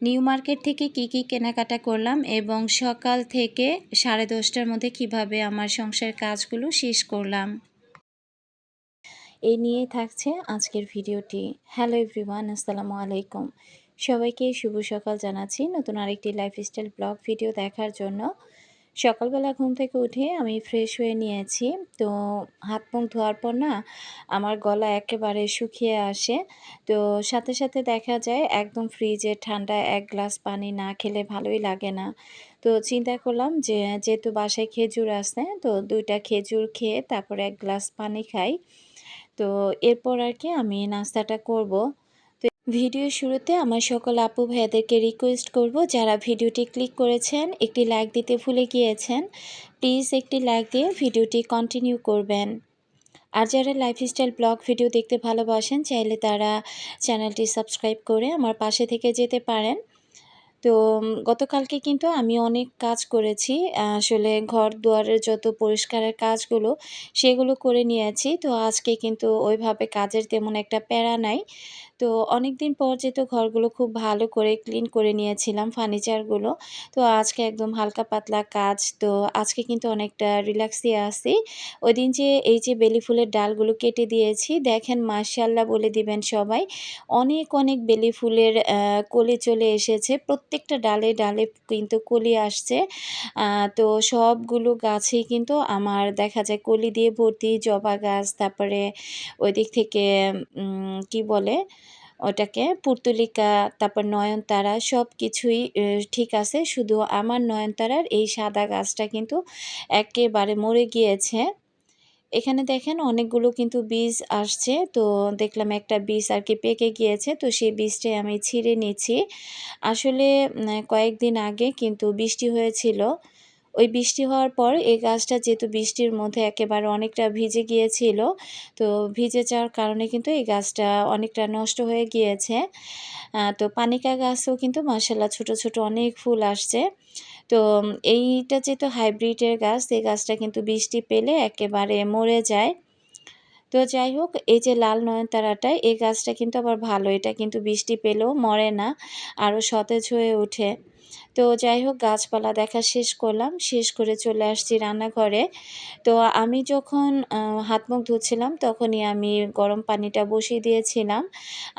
New market থেকে কি কেনাকাটা করলাম এবং সকাল থেকে 10:30টার মধ্যে কিভাবে আমার সংসারের কাজগুলো শেষ করলাম। এই নিয়েই থাকছে আজকের ভিডিওটি। হ্যালো এভরিওয়ান, আসসালামু আলাইকুম। সবাইকে শুভ সকাল জানাচ্ছি নতুন আরেকটি লাইফস্টাইল ব্লগ ভিডিও দেখার জন্য। সকালবেলা ঘুম থেকে উঠে আমি ফ্রেশ হয়ে নিয়েছি। তো হাত মুখ ধোয়ার পর না আমার গলা একেবারে শুকিয়ে আসে। তো সাথে সাথে দেখা যায় একদম ফ্রিজের ঠান্ডা ১ গ্লাস পানি না খেলে ভালোই লাগে না। তো চিন্তা করলাম যে যেহেতু বাসায় খেজুর আছে, তো ২ টা খেজুর খেয়ে তারপরে ১ গ্লাস পানি খাই। তো এরপর আর কি আমি নাস্তাটা করব। তো ভিডিওর শুরুতে আমার সকল আপু ভাইয়াদেরকে রিকোয়েস্ট করব, যারা ভিডিওটি ক্লিক করেছেন একটি লাইক দিতে ভুলে গিয়েছেন, প্লিজ একটি লাইক দিয়ে ভিডিওটি কন্টিনিউ করবেন। আর যারা লাইফস্টাইল ব্লগ ভিডিও দেখতে ভালোবাসেন চাইলে তারা চ্যানেলটি সাবস্ক্রাইব করে আমার পাশে থেকে যেতে পারেন। তো গতকালকে কিন্তু আমি অনেক কাজ করেছি। আসলে ঘর-দুয়ারের যত পরিষ্কারের কাজগুলো, সেগুলো করে নিয়েছি। তো আজকে কিন্তু ওইভাবে কাজের তেমন একটা প্যারা নাই। তো অনেকদিন পর যেহেতু ঘরগুলো খুব ভালো করে ক্লিন করে নিয়েছিলাম, ফার্নিচারগুলো। তো আজকে একদম হালকা পাতলা কাজ। তো আজকে কিন্তু অনেকটা রিল্যাক্সই আছি। ওইদিন যে এই যে বেলি ফুলের ডালগুলো কেটে দিয়েছি, দেখেন মাশাআল্লাহ বলে দিবেন সবাই। অনেক, অনেক বেলি ফুলের কলি চলে এসেছে। প্রত্যেকটা ডালে, ডালে কিন্তু কলি আসছে। আ তো সবগুলো গাছেই কিন্তু আমার দেখা যায় কলি দিয়ে ভর্তি। জবা গাছ, তারপরে ওইদিক থেকে কি বলে ওটাকে? পুর্তলিকা, তারপর নয়নতারা সবকিছুই ঠিক আছে। শুধু আমার নয়নতারার এই সাদা গাছটা কিন্তু একেবারে মরে গিয়েছে। এখানে দেখেন অনেকগুলো কিন্তু বীজ আসছে। তো দেখলাম একটা বীজ আরকি পেকে গিয়েছে। তো সেই বীজটাই আমি ছিঁড়ে নিচ্ছি। আসলে কয়েকদিন আগে কিন্তু বৃষ্টি হয়েছিল। ওই বৃষ্টি হওয়ার পর এই গাছটা যেহেতু বৃষ্টির মধ্যে একেবারে অনেকটা ভিজে গিয়েছিল, তো ভিজে যাওয়ার কারণে কিন্তু এই গাছটা অনেকটা নষ্ট হয়ে গিয়েছে। তো পানিকা গাছেও কিন্তু মাশাআল্লাহ ছোট, ছোট অনেক ফুল আসছে। তো এইটা যেহেতু হাইব্রিডের গাছ, এই গাছটা কিন্তু বৃষ্টি পেলে একেবারে মরে যায়। তো যাই হোক, এই যে লাল নয়নতারাটা, এই গাছটা কিন্তু আবার ভালো। এটা কিন্তু বৃষ্টি পেলেও মরে না, আরও সতেজ হয়ে ওঠে। তো যাই হোক, গাছপালা দেখা শেষ করলাম। শেষ করে চলে আসছি রান্নাঘরে। তো আমি যখন হাত মুখ ধুচ্ছিলাম তখনই আমি গরম পানিটা বসিয়ে দিয়েছিলাম।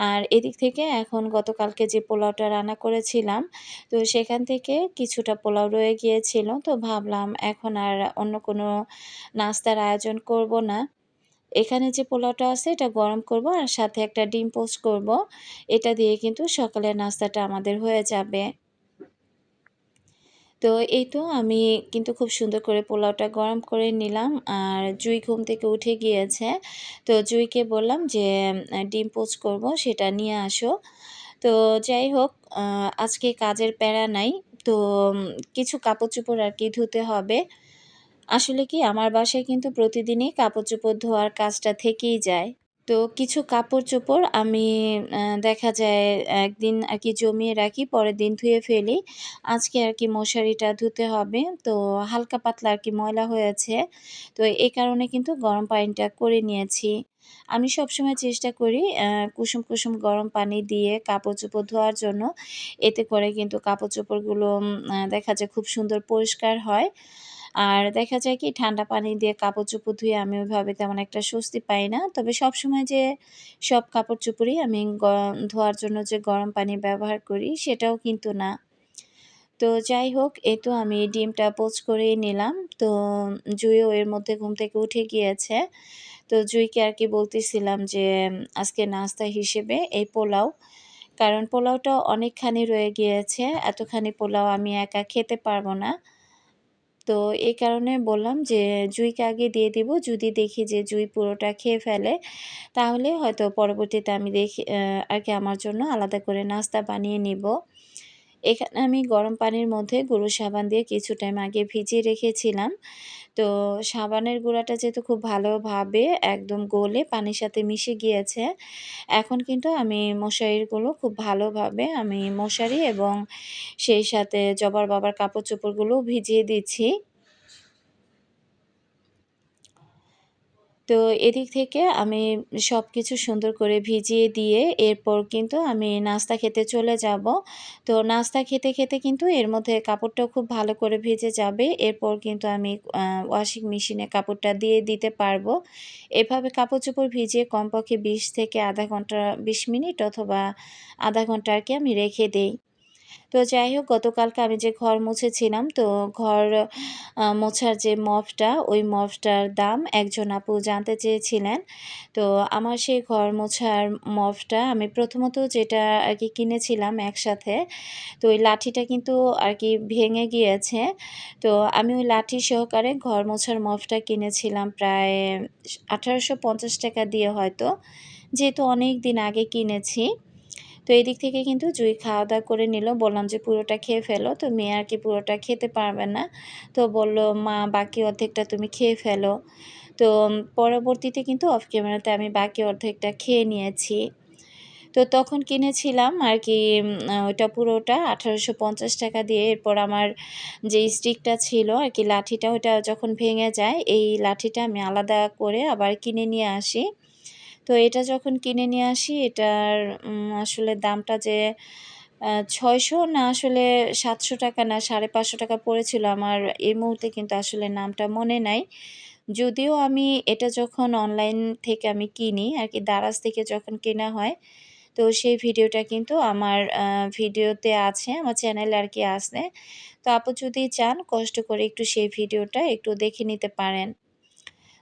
আর এদিক থেকে এখন গতকালকে যে পোলাওটা রান্না করেছিলাম, তো সেখান থেকে কিছুটা পোলাও রয়ে গিয়েছিল। তো ভাবলাম এখন আর অন্য কোনো নাস্তার আয়োজন করব না। এখানে যে পোলাওটা আছে এটা গরম করব আর সাথে একটা ডিম পোস্ট করব। এটা দিয়ে কিন্তু সকালের নাস্তাটা আমাদের হয়ে যাবে। তো এই তো আমি কিন্তু খুব সুন্দর করে পোলাওটা গরম করে নিলাম। আর জুই ঘুম থেকে উঠে গিয়েছে। তো জুইকে বললাম যে ডিম পোচ করব, সেটা নিয়ে আসো। তো যাই হোক, আ আজকে কাজের প্যারা নাই। তো কিছু কাপড়-চোপড় আরকি ধুতে হবে। আসলে কি আমার বাসায় কিন্তু প্রতিদিনই কাপড়-চোপড় ধোয়ার কাজটা থেকেই যায়। তো কিছু কাপড়-চোপড় আমি দেখা যায় একদিন আরকি জমিয়ে রাখি, পরের দিন ধুয়ে ফেলি। আজকে আরকি মশারিটা ধুতে হবে। তো হালকা পাতলা আরকি ময়লা হয়েছে। তো এই কারণে কিন্তু গরম পানিটা করে নিয়েছি। আমি সবসময় চেষ্টা করি কুসুম, কুসুম গরম পানি দিয়ে কাপড়-চোপড় ধোয়ার জন্য। এতে করে কিন্তু কাপড়-চোপড়গুলো দেখা যায় খুব সুন্দর পরিষ্কার হয়। আর দেখা যায় কি ঠান্ডা পানি দিয়ে কাপড়-চোপড় ধুয়ে আমি ওইভাবে তেমন একটা স্বস্তি পাই না। তবে সবসময় যে সব কাপড়-চোপড়ই আমি ধোয়ার জন্য যে গরম পানি ব্যবহার করি সেটাও কিন্তু না। তো যাই হোক, এই তো আমি ডিমটা পোচ করেই নিলাম। তো জুইও এর মধ্যে ঘুম থেকে উঠে গিয়েছে। তো জুইকে আরকি বলতেছিলাম যে আজকে নাস্তা হিসেবে এই পোলাও। কারণ পোলাওটা অনেকখানি রয়ে গিয়েছে। এতখানি পোলাও আমি একা খেতে পারব না। তো এই কারণে বললাম যে জুইকে আগে দিয়ে দিব। যদি দেখি যে জুই পুরোটা খেয়ে ফেলে, তাহলে হয়তো পরবর্তীতে আমি দেখি আরকি আমার জন্য আলাদা করে নাস্তা বানিয়ে নিব। এখানে আমি গরম পানির মধ্যে গুঁড়ো সাবান দিয়ে কিছু টাইম আগে ভিজিয়ে রেখেছিলাম। তো সাবানের গুঁড়াটা যেহেতু খুব ভালোভাবে একদম গলে পানির সাথে মিশে গিয়েছে, এখন কিন্তু আমি মশারিগুলো খুব ভালোভাবে আমি মশারি এবং সেই সাথে জবার বাবার কাপড়-চোপড়গুলোও ভিজিয়ে দিচ্ছি। তো তো এদিক থেকে আমি সবকিছু সুন্দর করে ভিজিয়ে দিয়ে এরপর কিন্তু আমি নাস্তা খেতে চলে যাব। তো নাস্তা খেতে, খেতে কিন্তু এর মধ্যে কাপড়টাও খুব ভালো করে ভিজে যাবে। এরপর কিন্তু আমি ওয়াশিং মেশিনে কাপড়টা দিয়ে দিতে পারবো। এভাবে কাপড়-চোপড় ভিজিয়ে কমপক্ষে ২০ থেকে ০.৫ ঘন্টা ২০ মিনিট অথবা ০.৫ ঘন্টা আরকি আমি রেখে দেই। তো যাই হোক গতকালকে আমি যে ঘর মুছেছিলাম তো ঘর মোছার যে মপটা ওই মপটার দাম একজন আপু জানতে চেয়েছিলেন। তো আমার সেই ঘর মোছার মপটা আমি প্রথমত যেটা আরকি কিনেছিলাম একসাথে, তো ওই লাঠিটা কিন্তু আরকি ভেঙে গিয়েছে। তো আমি ওই লাঠি সহকারে ঘর মোছার মপটা কিনেছিলাম প্রায় ৳১৮৫০ দিয়ে হয়তো। যেহেতু অনেকদিন আগে কিনেছি। তো এদিক থেকে কিন্তু জুঁই খাওয়া-দাওয়া করে নিল। বললাম যে, "পুরোটা খেয়ে ফেলো।" তো মেয়ে আরকি পুরোটা খেতে পারবে না। তো বলল, "মা বাকি অর্ধেকটা তুমি খেয়ে ফেলো।" তো পরবর্তীতে কিন্তু অফ ক্যামেরাতে আমি বাকি অর্ধেকটা খেয়ে নিয়েছি। তো তখন কিনেছিলাম আরকি ওইটা পুরোটা ৳১৮৫০ দিয়ে। এরপর আমার যে স্টিকটা ছিল আরকি লাঠিটা ওইটা যখন ভেঙে যায়, এই লাঠিটা আমি আলাদা করে আবার কিনে নিয়ে আসি। তো এটা যখন কিনে নিয়ে আসি এটার আসলে দামটা যে ৬০০ না আসলে ৳৭০০ না ৳৫৫০ পড়েছিল আমার এই মুহূর্তে কিন্তু আসলে নামটা মনে নাই। যদিও আমি এটা যখন অনলাইন থেকে আমি কিনি আরকি দারাজ থেকে যখন কেনা হয়, তো সেই ভিডিওটা কিন্তু আমার ভিডিওতে আছে, আমার চ্যানেলে আরকি আছে। তো আপু যদি চান কষ্ট করে একটু সেই ভিডিওটা একটু দেখে নিতে পারেন।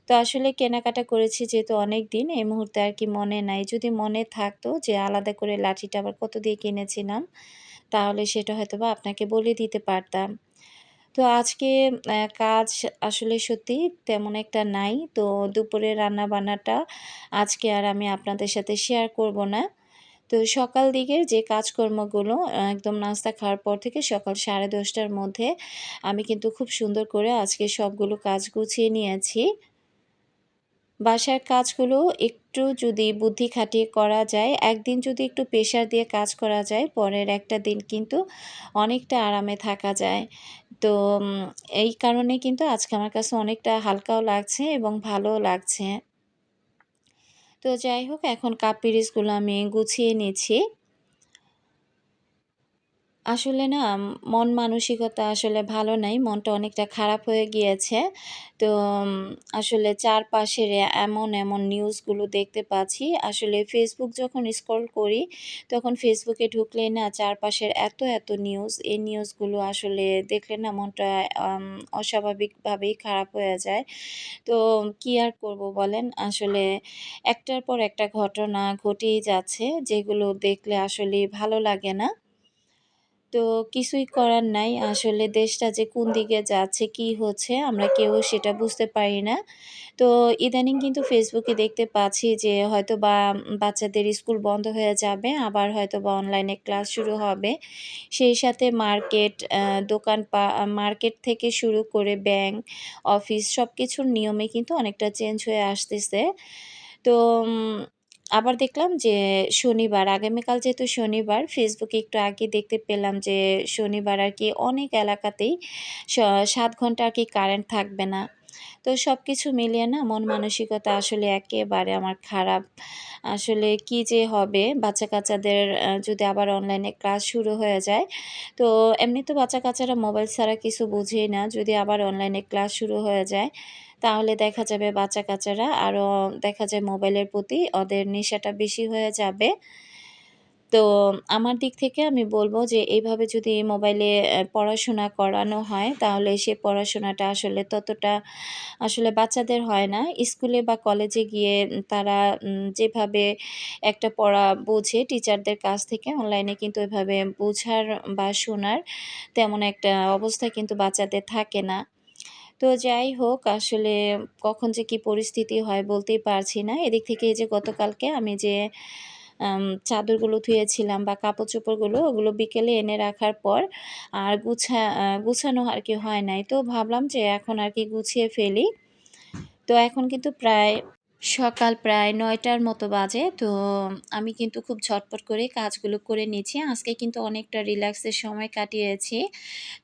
তো আসলে কেনাকাটা করেছি যেহেতু অনেকদিন, এই মুহূর্তে আর কি মনে নাই। যদি মনে থাকতো যে আলাদা করে লাঠিটা আবার কত দিয়ে কিনেছিলাম, তাহলে সেটা হয়তোবা আপনাকে বলে দিতে পারতাম। তো আজকে কাজ আসলে সত্যি তেমন একটা নাই। তো দুপুরের রান্না-বান্নাটা আজকে আর আমি আপনাদের সাথে শেয়ার করব না। তো সকাল দিকের যে কাজকর্মগুলো একদম নাস্তা খাওয়ার পর থেকে সকাল ১০:৩০ টার মধ্যে আমি কিন্তু খুব সুন্দর করে আজকে সবগুলো কাজ গুছিয়ে নিয়েছি। বাসার কাজগুলো একটু যদি বুদ্ধি খাটিয়ে করা যায়, একদিন যদি একটু প্রেশার দিয়ে কাজ করা যায়, পরের একটা দিন কিন্তু অনেকটা আরামে থাকা যায়। তো এই কারণে কিন্তু আজকে আমার কাছে অনেকটা হালকাও লাগছে এবং ভালোও লাগছে। তো যাই হোক এখন কাপ পিরিচগুলো আমি গুছিয়ে নিচ্ছি। আসলে না মন মানসিকতা আসলে ভালো নাই। মনটা অনেকটা খারাপ হয়ে গিয়েছে। তো উম আসলে চারপাশের এমন নিউজগুলো দেখতে পাচ্ছি। আসলে Facebook যখন স্ক্রল করি, তখন Facebook এ ঢুকলেই না চারপাশের এত নিউজ, এই নিউজগুলো আসলে দেখলে না মনটা আম অস্বাভাবিকভাবেই খারাপ হয়ে যায়। তো কি আর করব বলেন? আসলে একটার পর একটা ঘটনা ঘটেই যাচ্ছে, যেগুলো দেখলে আসলেই ভালো লাগে না। তো কিছুই করার নাই। আসলে দেশটা যে কোন দিকে যাচ্ছে, কি হচ্ছে আমরা কেউ সেটা বুঝতে পারি না। তো ইদানিং কিন্তু Facebook এ দেখতে পাচ্ছি যে হয়তোবা বাচ্চাদের স্কুল বন্ধ হয়ে যাবে। আবার হয়তোবা অনলাইনে ক্লাস শুরু হবে। সেই সাথে মার্কেট, মার্কেট থেকে শুরু করে ব্যাংক, অফিস সবকিছুর নিয়মে কিন্তু অনেকটা চেঞ্জ হয়ে আসতেছে। তো আবার দেখলাম যে শনিবার, আগামীকাল যেহেতু শনিবার, ফেসবুকে একটু আগে দেখতে পেলাম যে শনিবার আরকি অনেক এলাকাতেই স ৭ ঘন্টা আরকি কারেন্ট থাকবে না। তো সবকিছু মিলিয়ে না মন মানসিকতা আসলে একেবারে আমার খারাপ। আসলে কি যে হবে বাচ্চা-কাচ্চাদের যদি আবার অনলাইনে ক্লাস শুরু হয়ে যায়। তো এমনি তো বাচ্চা-কাচ্চারা মোবাইল ছাড়া কিছু বুঝেই না। যদি আবার অনলাইনে ক্লাস শুরু হয়ে যায়, তাহলে দেখা যাবে বাচ্চা-কাচ্চারা আরও দেখা যায় মোবাইলের প্রতি ওদের নেশাটা বেশি হয়ে যাবে। তো আমার দিক থেকে আমি বলব যে এভাবে যদি মোবাইলে পড়াশোনা করানো হয় তাহলে সে পড়াশোনাটা আসলে ততটা আসলে বাচ্চাদের হয় না। স্কুলে বা কলেজে গিয়ে তারা যেভাবে একটা পড়া বোঝে টিচারদের কাছ থেকে অনলাইনে কিন্তু এভাবে বোঝার বা শোনার তেমন একটা অবস্থা কিন্তু বাচ্চাদের থাকে না। তো যাই হোক আসলে কখন যে কি পরিস্থিতি হয় বলতেই পারছি না। এদিক থেকে এই যে গতকালকে আমি যে চাদরগুলো ধুয়েছিলাম বা কাপড়-চোপড়গুলো ওগুলো বিকেলে এনে রাখার পর আর গুছানো আরকি হয় নাই। তো ভাবলাম যে এখন আরকি গুছিয়ে ফেলি। তো এখন কিন্তু প্রায় সকাল প্রায় ৯টার মতো বাজে। তো আমি কিন্তু খুব ঝটপট করে কাজগুলো করে নিচ্ছি। আজকে কিন্তু অনেকটা রিল্যাক্সের সময় কাটিয়েছি।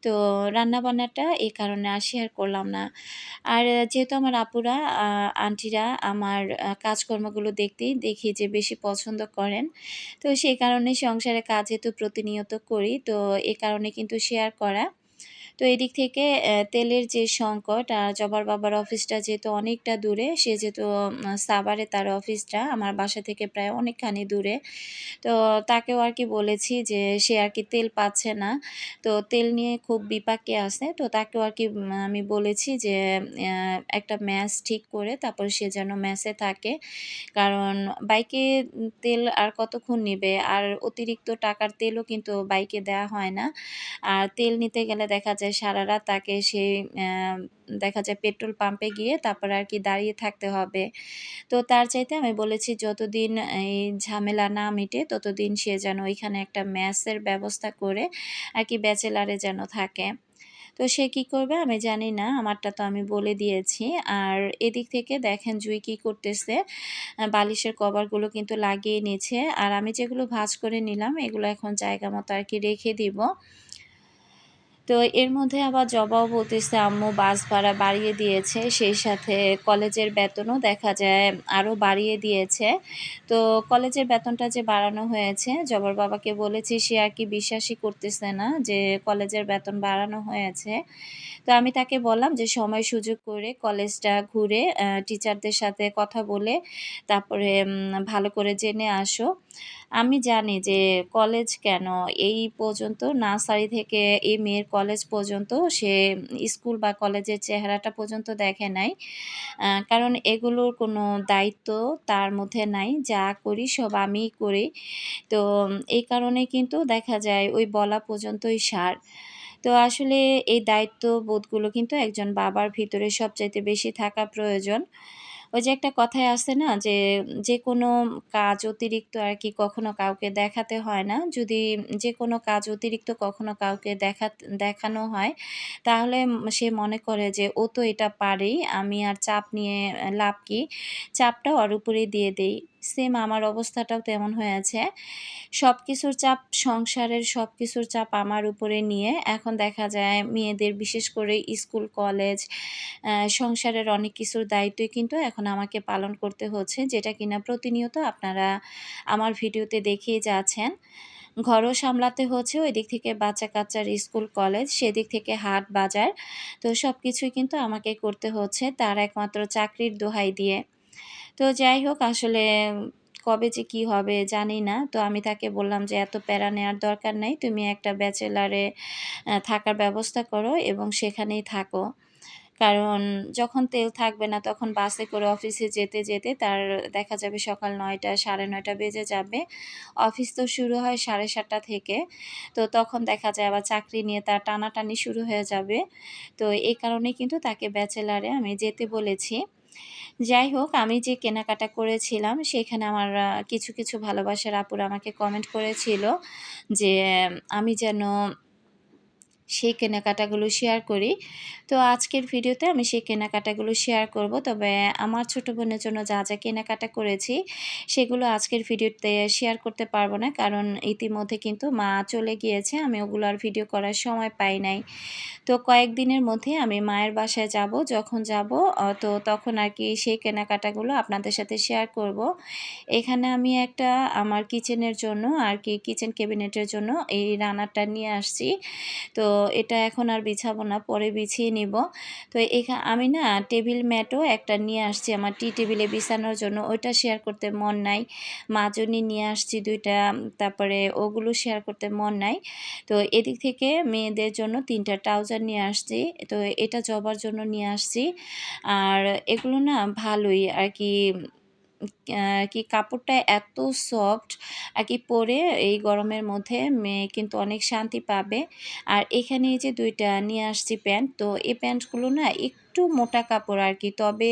তো রান্নাবান্নাটা এই কারণে আর শেয়ার করলাম না। আর যেহেতু আমার আপুরা, আন্টিরা আমার কাজকর্মগুলো দেখি যে বেশি পছন্দ করেন। তো সেই কারণে সংসারের কাজ যেহেতু প্রতিনিয়ত করি, তো এ কারণে কিন্তু শেয়ার করা। তো এদিক থেকে তেলের যে সংকট, আর জবার বাবার অফিসটা যেহেতু অনেকটা দূরে, সে যেহেতু সাভারে তার অফিসটা আমার বাসা থেকে প্রায় অনেকখানি দূরে। তো তাকেও আরকি বলেছি যে সে আরকি তেল পাচ্ছে না। তো তেল নিয়ে খুব বিপাকে আছে। তো তাকেও আরকি আমি বলেছি যে একটা মেস ঠিক করে তারপর সে যেন মেসে থাকে। কারণ বাইকে তেল আর কতক্ষণ নিবে? আর অতিরিক্ত টাকার তেলও কিন্তু বাইকে দেয়া হয় না। আর তেল নিতে গেলে দেখা যায় সারারাত তাকে সেই দেখা যায় পেট্রোল পাম্পে গিয়ে তারপরে আরকি দাঁড়িয়ে থাকতে হবে। তো তার চাইতে আমি বলেছি যতদিন এই ঝামেলা না মিটে ততদিন সে যেন ওইখানে একটা মেসের ব্যবস্থা করে আরকি ব্যাচেলারে যেন থাকে। তো সে কি করবে আমি জানি না। আমারটা তো আমি বলে দিয়েছি। আর এদিক থেকে দেখেন জুঁই কি করতেছে। বালিশের কভারগুলো কিন্তু লাগিয়ে নিচ্ছে। আর আমি যেগুলো ভাঁজ করে নিলাম এগুলো এখন জায়গা মতো আরকি রেখে দিব। তো এর মধ্যে আবার জবাও বলতেছে আম্মু বাস ভাড়া বাড়িয়ে দিয়েছে। সেই সাথে কলেজের বেতনও দেখা যায় আরও বাড়িয়ে দিয়েছে। তো কলেজের বেতনটা যে বাড়ানো হয়েছে, জবার বাবাকে বলেছি সে আর কি বিশ্বাসই করতেছে না যে কলেজের বেতন বাড়ানো হয়েছে। তো আমি তাকে বললাম যে সময় সুযোগ করে কলেজটা ঘুরে টিচারদের সাথে কথা বলে তারপরে ভালো করে জেনে আসো। আমি জানি যে কলেজ কেন এই পর্যন্ত নার্সারি থেকে এই মেয়ের কলেজ পর্যন্ত সে স্কুল বা কলেজের চেহারাটা পর্যন্ত দেখে নাই। কারণ এগুলোর কোনো দায়িত্ব তার মধ্যে নাই। যা করি সব আমিই করি। তো এই কারণে কিন্তু দেখা যায় ওই বলা পর্যন্তই সার। তো আসলে এই দায়িত্ববোধগুলো কিন্তু একজন বাবার ভিতরে সবচাইতে বেশি থাকা প্রয়োজন। ওই যে একটা কথায় আছে না যে, যেকোনো কাজ অতিরিক্ত আরকি কখনো কাউকে দেখাতে হয় না। যদি যেকোনো কাজ অতিরিক্ত কখনো কাউকে দেখানো হয়, তাহলে সে মনে করে যে ও তো এটা পারেই, আমি আর চাপ নিয়ে লাভ কি? চাপটা ওর উপরেই দিয়ে দেই। সেম আমার অবস্থাটাও তেমন হয়েছে। সবকিছুর চাপ, সংসারের সবকিছুর চাপ আমার উপরে নিয়ে এখন দেখা যায় মেয়েদের বিশেষ করে স্কুল, কলেজ, সংসারের অনেক কিছুর দায়িত্বই কিন্তু এখন আমাকে পালন করতে হচ্ছে, যেটা কিনা প্রতিনিয়ত আপনারা আমার ভিডিওতে দেখেই যাচ্ছেন। ঘরও সামলাতে হচ্ছে, ওইদিক থেকে বাচ্চা-কাচ্চার স্কুল, কলেজ, সেদিক থেকে হাট, বাজার। তো সবকিছুই কিন্তু আমাকে করতে হচ্ছে তার একমাত্র চাকরির দোহাই দিয়ে। তো যাই হোক আসলে কবে যে কি হবে জানি না। তো আমি তাকে বললাম যে, "এত প্যারা নেওয়ার দরকার নাই। তুমি একটা ব্যাচেলারে থাকার ব্যবস্থা করো এবং সেখানেই থাকো।" কারণ যখন তেল থাকবে না তখন বাসে করে অফিসে যেতে তার দেখা যাবে সকাল ৯টা ৯:৩০ বেজে যাবে। অফিস তো শুরু হয় ৭:৩০ থেকে। তো তখন দেখা যায় আবার চাকরি নিয়ে তার টানাটানি শুরু হয়ে যাবে। তো এই কারণেই কিন্তু তাকে ব্যাচেলারে আমি যেতে বলেছি। যাই হোক, আমি যে কেনাকাটা করেছিলাম সেখানে আমার কিছু ভালোবাসার আপুরা আমাকে কমেন্ট করেছিল যে আমি যেন সেই কেনাকাটাগুলো শেয়ার করি। তো আজকের ভিডিওতে আমি সেই কেনাকাটাগুলো শেয়ার করব। তবে আমার ছোট বোনের জন্য যা কেনাকাটা করেছি সেগুলো আজকের ভিডিওতে শেয়ার করতে পারব না। কারণ ইতিমধ্যে কিন্তু মা চলে গিয়েছে। আমি ওগুলো আর ভিডিও করার সময় পাই নাই। তো কয়েকদিনের মধ্যে আমি মায়ের বাসায় যাব। যখন যাব তো তখন আরকি সেই কেনাকাটাগুলো আপনাদের সাথে শেয়ার করব। এখানে আমি একটা আমার কিচেনের জন্য আরকি কিচেন ক্যাবিনেটের জন্য এই রানারটা নিয়ে আসছি। তো এটা এখন আর বিছাবো না, পরে বিছিয়ে নিব। তো আমি না টেবিল ম্যাটও একটা নিয়ে আসছি আমার টি টেবিলে বিছানোর জন্য। ওইটা শেয়ার করতে মন নাই। মাজনি নিয়ে আসছি ২ টা, তারপরে ওগুলো শেয়ার করতে মন নাই। তো এদিক থেকে মেয়েদের জন্য ৩ টা ট্রাউজার নিয়ে আসছি। তো এটা জবার জন্য নিয়ে আসছি। আর এগুলো না ভালোই আরকি, কি কাপড়টা এত সফট আরকি, পরে এই গরমের মধ্যে মেয়ে কিন্তু অনেক শান্তি পাবে। আর এখানে এই যে ২ টা নিয়ে আসছি প্যান্ট। তো এই প্যান্টগুলো না একটু একটু মোটা কাপড় আর কি। তবে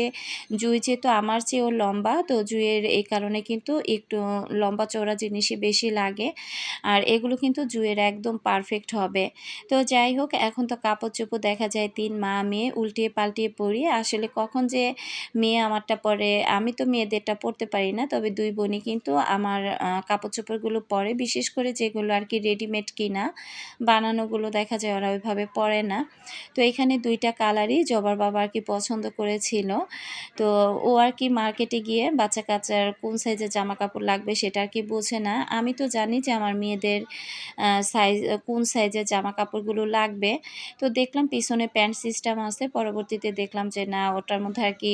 জুঁই যেহেতু আমার চেয়েও লম্বা, তো জুঁইয়ের এই কারণে কিন্তু একটু লম্বা চওড়া জিনিসই বেশি লাগে। আর এগুলো কিন্তু জুঁইয়ের একদম পারফেক্ট হবে। তো যাই হোক, এখন তো কাপড়-চোপড় দেখা যায় ৩ মা মেয়ে উল্টিয়ে পাল্টিয়ে পরি। আসলে কখন যে মেয়ে আমারটা পরে, আমি তো মেয়েদেরটা পরতে পারি না। তবে ২ বোনই কিন্তু আমার কাপড়-চোপড়গুলো পরে। বিশেষ করে যেগুলো আর কি রেডিমেড কিনা, বানানোগুলো দেখা যায় ওরা ওইভাবে পরে না। তো এখানে ২ টা কালারই জবার বাবা আর কি পছন্দ করেছিল। তো ও আর কি মার্কেটে গিয়ে বাচ্চা-কাচ্চার কোন সাইজের জামাকাপড় লাগবে সেটা আর কি বোঝে না। আমি তো জানি যে আমার মেয়েদের সাইজ কোন সাইজের জামাকাপড়গুলো লাগবে। তো দেখলাম পিছনে প্যান্ট সিস্টেম আছে। পরবর্তীতে দেখলাম যে না, ওটার মধ্যে আর কি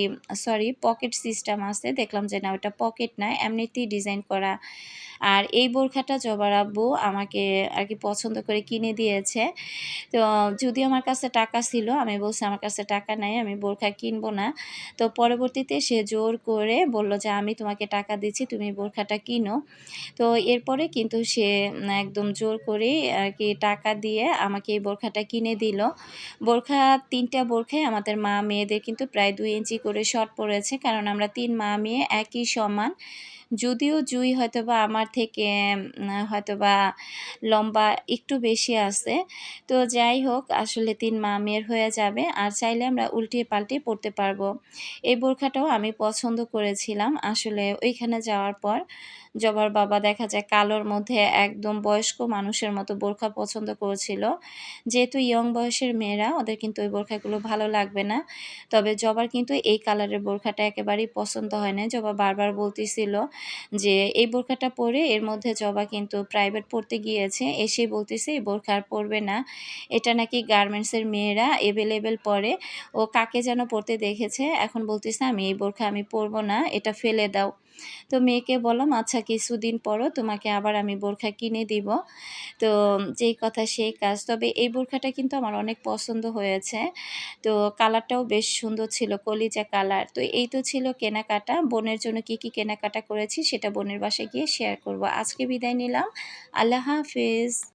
পকেট সিস্টেম আছে। দেখলাম যে না, ওটা পকেট না, এমনিতেই ডিজাইন করা। আর এই বোরখাটা জবার আব্বু আমাকে আর কি পছন্দ করে কিনে দিয়েছে। তো যদিও আমার কাছে টাকা ছিল, আমি বলছি আমার কাছে টাকা নাই, আমি বোরখা কিনবো না। তো পরবর্তীতে সে জোর করে বলল যে, "আমি তোমাকে টাকা দিচ্ছি, তুমি বোরখাটা কিনো।" তো এরপরে কিন্তু সে একদম জোর করেই আরকি টাকা দিয়ে আমাকে এই বোরখাটা কিনে দিল। ৩ টা বোরখাই আমাদের মা মেয়েদের কিন্তু প্রায় ২ ইঞ্চি করে শর্ট পড়েছে। কারণ আমরা ৩ মা মেয়ে একই সমান। যদিও জুঁই হয়তোবা আমার থেকে হয়তোবা লম্বা একটু বেশি আছে। তো যাই হোক, আসলে ৩ মা মেয়ের হয়ে যাবে। আর চাইলে আমরা উল্টিয়ে পাল্টিয়ে পড়তে পারবো। এই বোরখাটাও আমি পছন্দ করেছিলাম। আসলে ওইখানে যাওয়ার পর জবার বাবা দেখা যায় কালোর মধ্যে একদম বয়স্ক মানুষের মতো বোরখা পছন্দ করেছিল। যেহেতু ইয়ং বয়সের মেয়েরা, ওদের কিন্তু ওই বোরখাগুলো ভালো লাগবে না। তবে জবার কিন্তু এই কালারের বোরখাটা একেবারেই পছন্দ হয় নাই। জবা বারবার বলতেছিল যে, এই বোরখাটা পরে এর মধ্যে জবা কিন্তু প্রাইভেট পড়তে গিয়েছে। এসেই বলতেছে এই বোরখা আর পরবে না। এটা নাকি গার্মেন্টসের মেয়েরা এভেইলেবল পরে। ও কাকে যেন পড়তে দেখেছে। এখন বলতেছে, "আমি এই বোরখা আমি পরব না। এটা ফেলে দাও।" তো মেয়েকে বললাম, "আচ্ছা কিছুদিন পরও তোমাকে আবার আমি বোরখা কিনে দিব।" তো যেই কথা সেই কাজ। তবে এই বোরখাটা কিন্তু আমার অনেক পছন্দ হয়েছে। তো কালারটাও বেশ সুন্দর ছিল, কলিজা কালার। তো এই তো ছিল কেনাকাটা। বোনের জন্য কি কেনাকাটা করেছি সেটা বোনের বাসায় গিয়ে শেয়ার করব। আজকে বিদায় নিলাম। আল্লাহ হাফেজ।